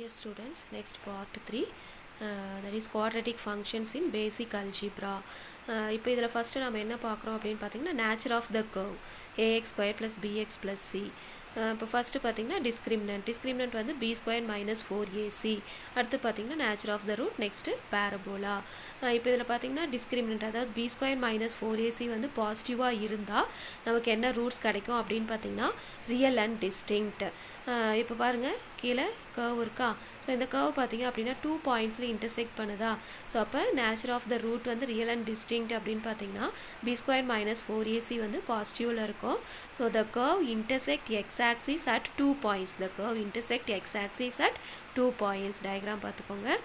Dear students, next part 3 that is quadratic functions in basic algebra. இப்போ இதில் first நம்ம என்ன பார்க்குறோம் அப்படின்னு பார்த்தீங்கன்னா nature of the curve ax square plus bx plus c. இப்போ ஃபஸ்ட்டு பார்த்தீங்கன்னா டிஸ்கிரிமினன்ட் வந்து b ஸ்கொயர் மைனஸ் 4ac. அடுத்து பார்த்தீங்கன்னா nature of the root, next parabola. இப்போ இதில் பார்த்தீங்கன்னா டிஸ்கிரிமினன்ட் அதாவது b ஸ்கொயர் மைனஸ் 4ac வந்து பாசிட்டிவாக இருந்தால் நமக்கு என்ன ரூட்ஸ் கிடைக்கும் அப்படின்னு பார்த்தீங்கன்னா ரியல் அண்ட் டிஸ்டிங்க்ட். இப்போ பாருங்கள் கீழே கர்வ் இருக்கா. ஸோ இந்த கர்வ் பார்த்தீங்க அப்படின்னா 2 பாயிண்ட்ஸில் இன்டர்செக்ட் பண்ணுதா. ஸோ அப்போ நேச்சர் ஆஃப் த ரூட் வந்து ரியல் அண்ட் டிஸ்டிங்க்ட் அப்படின்னு பார்த்தீங்கன்னா b ஸ்கொயர் மைனஸ் 4ac வந்து பாசிட்டிவில் இருக்கும். So the curve intersect x axis at 2 points. The curve intersect x axis at 2 points. Diagram பார்த்துக்கோங்க.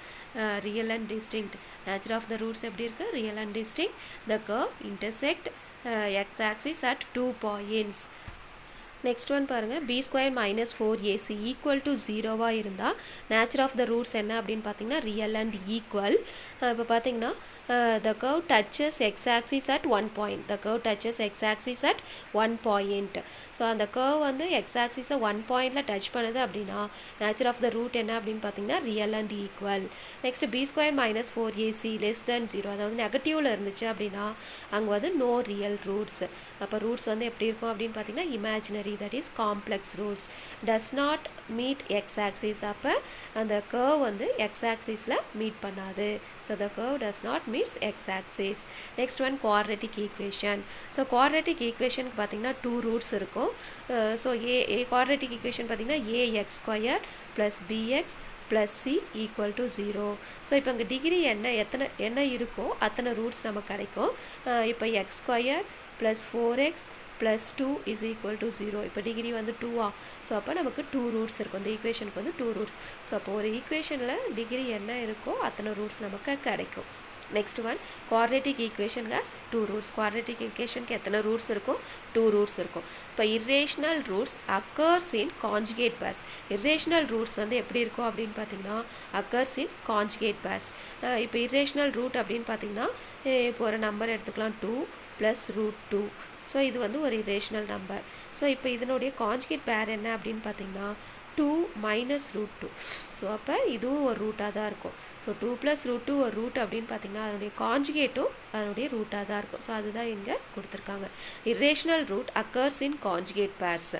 Real and distinct nature of the roots எப்படி இருக்குது, real and distinct. The curve intersect x axis at 2 points. Next one பாருங்கள், b square minus 4ac equal to 0வாக இருந்தால் nature of the roots என்ன அப்படின்னு பார்த்தீங்கன்னா real and equal. இப்போ பார்த்தீங்கன்னா the curve touches x-axis at 1 point. The curve touches x-axis at 1 point. So அந்த curve வந்து x-axis 1 பாயிண்டில் டச் பண்ணுது அப்படின்னா நேச்சர் ஆஃப் த ரூட் என்ன அப்படின்னு பார்த்தீங்கன்னா real and equal. Next b square minus 4ac less than 0, அதாவது நெகட்டிவில் இருந்துச்சு அப்படின்னா அங்கே வந்து நோ ரியல் ரூட்ஸ். அப்போ ரூட்ஸ் வந்து எப்படி இருக்கும் அப்படின்னு பார்த்தீங்கன்னா imaginary, that is complex roots. Does not meet x-axis. அப்போ அந்த curve வந்து x-axisல மீட் பண்ணாது. So the curve does not meet x-axis. Next one, quadratic equation. So quadratic equation பார்த்தீங்கன்னா 2 roots இருக்கும். ஸோ quadratic equation பார்த்தீங்கன்னா ax square plus bx plus c equal to 0. So இப்போ இங்கே degree என்ன இருக்கோ அத்தனை ரூட்ஸ் நமக்கு கிடைக்கும். இப்போ X square plus 4x plus 2 is equal to 0. இப்போ டிகிரி வந்து 2ஆ. ஸோ அப்போ நமக்கு 2 ரூட்ஸ் இருக்கும். இந்த ஈக்குவேஷனுக்கு வந்து 2 ரூட்ஸ். ஸோ அப்போ ஒரு ஈக்குவேஷனில் டிகிரி என்ன இருக்கோ அத்தனை ரூட்ஸ் நமக்கு கிடைக்கும். Next one, quadratic equation has 2 roots. Quadratic ஈக்குவேஷனுக்கு எத்தனை ரூட்ஸ் இருக்கும், 2 ரூட்ஸ் இருக்கும். இப்போ irrational roots occurs in conjugate pairs. இர்ரேஷனல் ரூட்ஸ் வந்து எப்படி இருக்கும் அப்படின்னு பார்த்தீங்கன்னா அக்கர்ஸ் இன் கான்ஜுகேட் பேர்ஸ். இப்போ இர்ரேஷனல் ரூட் அப்படின்னு பார்த்தீங்கன்னா இப்போ ஒரு நம்பர் எடுத்துக்கலாம் 2 ப்ளஸ் ரூட் 2. ஸோ இது வந்து ஒரு இரேஷனல் நம்பர். ஸோ இப்போ இதனுடைய கான்ஜுகேட் பேர் என்ன அப்படின்னு பார்த்தீங்கன்னா 2 மைனஸ் ரூட் 2. ஸோ அப்போ இதுவும் ஒரு ரூட்டாக தான் இருக்கும். ஸோ 2 ப்ளஸ் ரூட் 2 ஒரு ரூட் அப்படின்னு பார்த்தீங்கன்னா அதனுடைய கான்ஜுகேட்டும் அதனுடைய ரூட்டாக தான் இருக்கும். ஸோ அதுதான் இங்கே கொடுத்துருக்காங்க. Irrational root occurs in conjugate pairs.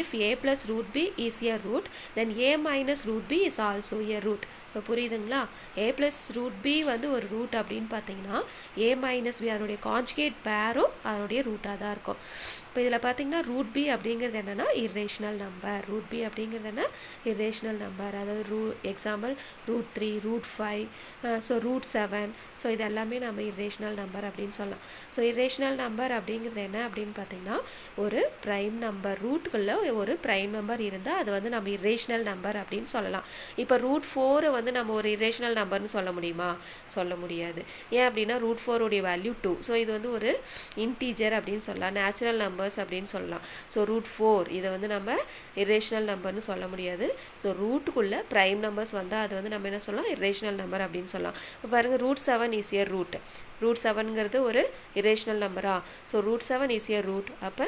If a plus root b is a root then a minus root b is also a root. இப்போ புரியுதுங்களா. a ப்ளஸ் ரூட் b வந்து ஒரு ரூட் அப்படின்னு பார்த்தீங்கன்னா a மைனஸ் b அதனுடைய conjugate பேரும் அதனுடைய ரூட்டாக தான் இருக்கும். இப்போ இதில் பார்த்தீங்கன்னா ரூட் b அப்படிங்கிறது என்னென்னா இரேஷனல் நம்பர். ரூட் b அப்படிங்கிறது என்ன, இரேஷனல் நம்பர். அதாவது example root 3, root 5, so root 7. So இது எல்லாமே நம்ம இரேஷனல் நம்பர் அப்படின்னு சொல்லலாம். ஸோ இரேஷனல் நம்பர் அப்படிங்கிறது என்ன அப்படின்னு பார்த்தீங்கன்னா ஒரு ப்ரைம் நம்பர். ரூட்டுக்குள்ளே ஒரு ப்ரைம் நம்பர் இருந்தால் அது வந்து நம்ம இரேஷனல் நம்பர் அப்படின்னு சொல்லலாம். இப்போ ரூட் 4 வந்து நம்ம ஒரு இரேஷனல் நம்பர்னு சொல்ல முடியுமா, சொல்ல முடியாது. ஏன் அப்படின்னா ரூட் 4 உடைய வேல்யூ 2. ஸோ இது வந்து ஒரு இன்டீஜர் அப்படின்னு சொல்லலாம், நேச்சுரல் நம்பர்ஸ் அப்படின்னு சொல்லலாம். ஸோ ரூட் 4 இதை வந்து நம்ம இரேஷனல் நம்பர்னு சொல்ல முடியாது. ஸோ ரூட்டுக்குள்ளே ப்ரைம் நம்பர்ஸ் வந்தால் அது வந்து நம்ம என்ன சொல்லலாம், இரேஷனல் நம்பர் அப்படின்னு சொல்லலாம். இப்போ பாருங்கள் root 7 is a root. Root 7ங்கிறது ஒரு இரேஷனல் நம்பரா. So root 7 is a root. அப்போ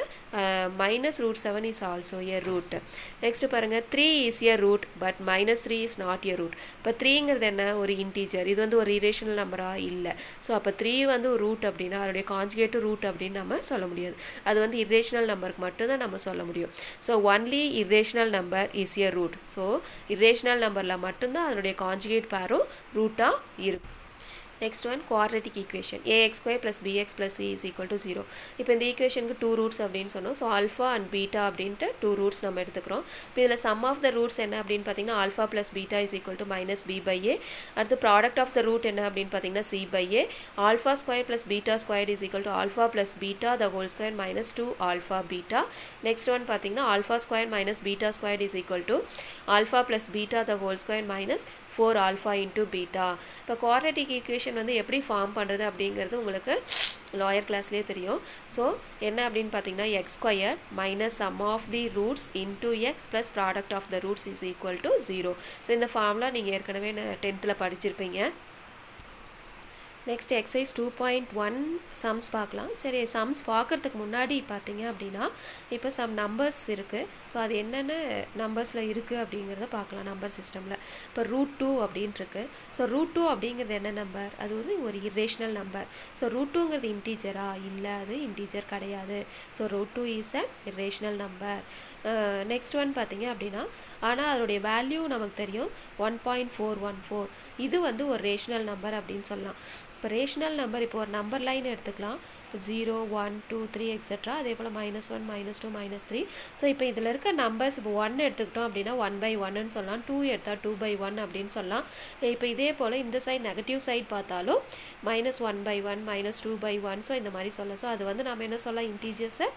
minus root 7 is also a root. Next பாருங்கள் 3 is a root but minus 3 is not a root. இப்போ 3ங்கிறது என்ன, ஒரு இன்டீஜர். இது வந்து ஒரு இரேஷனல் நம்பரா இல்லை. ஸோ அப்போ 3 வந்து ஒரு ரூட் அப்படின்னா அதோடைய கான்ஜுகேட் ரூட் அப்படின்னு நம்ம சொல்ல முடியாது. அது வந்து இரேஷனல் நம்பருக்கு மட்டும்தான் நம்ம சொல்ல முடியும். So only irrational number is a root. So irrational நம்பரில் மட்டும்தான் அதனுடைய கான்ஜுகேட் பேரும் ரூட்டாக இருக்கும். Next one, quadratic equation ax square plus bx plus c is equal to 0. இப்போ இந்த ஈக்குவேஷனுக்கு 2 ரூட்ஸ் அப்படின்னு சொன்னோம். ஸோ ஆல்ஃபா அண்ட் பீட்டா அப்படின்ட்டு 2 ரூட்ஸ் நம்ம எடுத்துக்கிறோம். இப்போ இதில் சம் ஆஃப் த ரூட்ஸ் என்ன அப்படின்னு பார்த்தீங்கன்னா alpha plus beta is equal to minus b by a. அடுத்து ப்ராடக்ட் ஆஃப் த ரூட் என்ன அப்படின்னு பார்த்தீங்கன்னா c by a. Alpha square plus beta square is equal to alpha plus beta the whole square minus 2 alpha beta. Next one பார்த்தீங்கன்னா alpha square minus beta square is equal to alpha plus beta the whole square minus 4 alpha into beta. இப்போ quadratic equation வந்து எப்படி form பண்ணுறது அப்படிங்கிறது உங்களுக்கு lawyer கிளாஸ்லேயே தெரியும். So என்ன அப்படின்னு பார்த்தீங்கன்னா x square minus sum of the roots into x plus product of the roots is equal to 0. So இந்த ஃபார்முலா நீங்கள் ஏற்கனவே 10th படிச்சிருப்பீங்க. நெக்ஸ்ட் எக்ஸசைஸ் 2.1 சம்ஸ் பார்க்கலாம். சரி, சம்ஸ் பார்க்குறதுக்கு முன்னாடி பார்த்தீங்க அப்படின்னா இப்போ சம் நம்பர்ஸ் இருக்குது. ஸோ அது என்னென்ன நம்பர்ஸில் இருக்குது அப்படிங்கிறத பார்க்கலாம் நம்பர் சிஸ்டமில். இப்போ √2 அப்படின்ட்டுருக்கு. ஸோ √2 அப்படிங்கிறது என்ன நம்பர்? அது வந்து ஒரு இரேஷனல் நம்பர். ஸோ √2ங்கிறது இன்டீஜரா? இல்லை, அது இன்டீஜர் கிடையாது. So √2 is a irrational number. Next one பார்த்தீங்க அப்படின்னா, ஆனால் அதோடைய வேல்யூ நமக்கு தெரியும் 1.414. இது வந்து ஒரு ரேஷனல் நம்பர் அப்படின்னு சொல்லலாம். இப்போ ரேஷனல் நம்பர், இப்போ ஒரு நம்பர் லைன் எடுத்துக்கலாம். 0, 1, 2, 3 எக்ஸெட்ரா. அதே போல் -1, -2, -3. ஸோ இப்போ இதில் இருக்க நம்பர்ஸ் இப்போ 1 எடுத்துக்கிட்டோம் அப்படின்னா 1/1ன்னு சொல்லலாம். 2 எடுத்தால் 2/1 அப்படின்னு சொல்லலாம். இப்போ இதே போல் இந்த சைடு நெகட்டிவ் சைடு பார்த்தாலும் -1/1, -2/1. ஸோ இந்த மாதிரி சொல்லலாம். ஸோ அது வந்து நம்ம என்ன சொல்லலாம்? இன்டீஜர்ஸை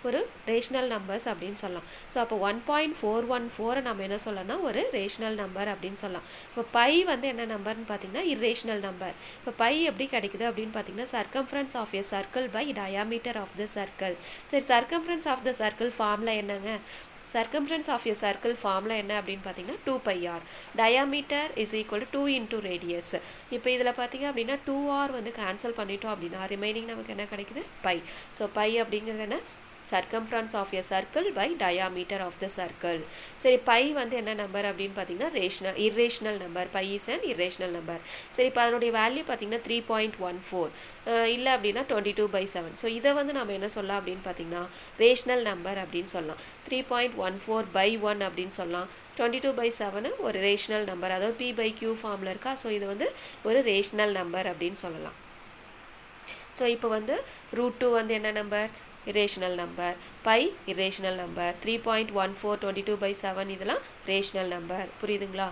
ஒரு ரேஷனல் நம்பர்ஸ் அப்படின்னு சொல்லலாம். ஸோ அப்போ 1.414 நம்ம என்ன சொல்லலாம்னா ஒரு ரேஷனல் நம்பர் அப்படின்னு சொல்லலாம். இப்போ பை வந்து என்ன நம்பர்னு பார்த்தீங்கன்னா இரேஷனல் நம்பர். இப்போ பை எப்படி கிடைக்குது அப்படின்னு பார்த்தீங்கன்னா circumference of a circle by diameter of the circle. சரி, circumference of the circle formula என்னங்க? Circumference of a circle formula என்ன அப்படின்னு பார்த்தீங்கன்னா 2πr. Diameter is equal to 2 into radius. இப்போ இதில் பார்த்தீங்க அப்படின்னா 2r வந்து கேன்சல் பண்ணிட்டோம் அப்படின்னா ரிமைனிங் நமக்கு என்ன கிடைக்குது? பை. ஸோ பை அப்படிங்கிறது என்ன? circumference of a circle by diameter of the circle. சரி, பை வந்து என்ன நம்பர் அப்படின்னு பார்த்தீங்கன்னா irrational number. Pi is an irrational number. சரி, இப்போ அதனுடைய வேல்யூ பார்த்தீங்கன்னா 3.14 இல்லை அப்படின்னா 22/7. ஸோ இதை வந்து நம்ம என்ன சொல்லலாம் அப்படின்னு பார்த்தீங்கன்னா ரேஷனல் நம்பர் அப்படின்னு சொல்லலாம். 3.14/1 அப்படின்னு சொல்லலாம். 22/7 ஒரு ரேஷனல் நம்பர், அதாவது p/q ஃபார்மில் இருக்கா. ஸோ இது வந்து ஒரு ரேஷனல் நம்பர் அப்படின்னு சொல்லலாம். ஸோ இப்போ வந்து √2 வந்து என்ன number? irrational number. Pi irrational number. 3.14 22/7 இதெல்லாம் ரேஷனல் நம்பர். புரியுதுங்களா?